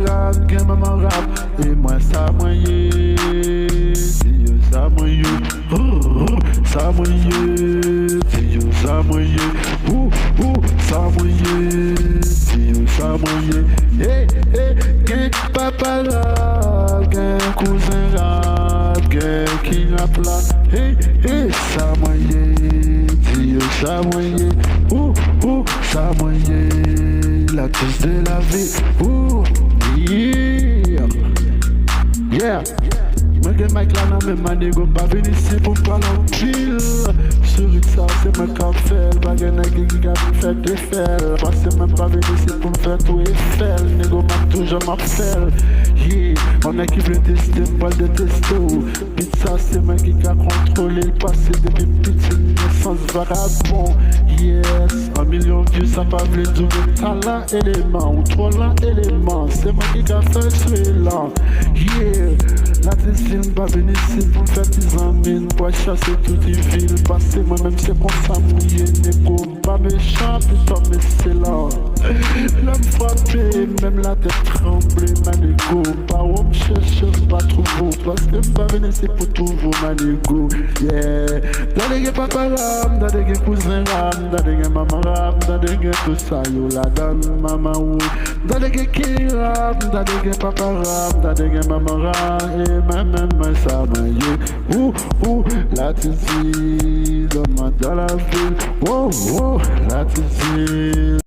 rap, gen maman rap. Et moi ça moyen, Dieu ça moyen. Ça moyen, Dieu ça moyen. Ça moyen, Dieu ça moyen. Gen papa rap, gen cousin rap, gen qui rap là. Ça moyen, Dieu ça moyen. Ça moyen, la tisse de la vie. Yeah. Moi que Mike là dans mes manigo pas venir ici pour parler en pile. Sur ça c'est moi qui fait, pas que qui a fait des faits. Moi c'est même pas venir ici pour me faire tout et faire. Négo m'a toujours m'a fait. Yeah, on a qui veut tester, pas de testo. Pizza c'est moi qui a contrôlé le passé depuis petite naissance vagabond. Yes, 1 million de vues ça pas veut dire talent élément ou trop lent élément. C'est moi qui a fait celui-là. Yeah. La tesine pas venir ici pour faire des amis, pour chasser toute une ville. Passer moi-même c'est pour ça mouiller, négo. Pas méchant, putain, mais c'est là. L'homme frappé, même la tête tremblée, ma négo. Pas où me chercher, pas trouver. Parce que pas venir ici pour tout vous, ma négo. Yeah. Dans les papa ram, dans les cousins ram, dans les maman ram, dans les tout ça, yo la donne, maman ou. Dans les qui ram, dans les papa ram, dans les maman ram. Même ça maille, la tizine, dans la ville, la tizine.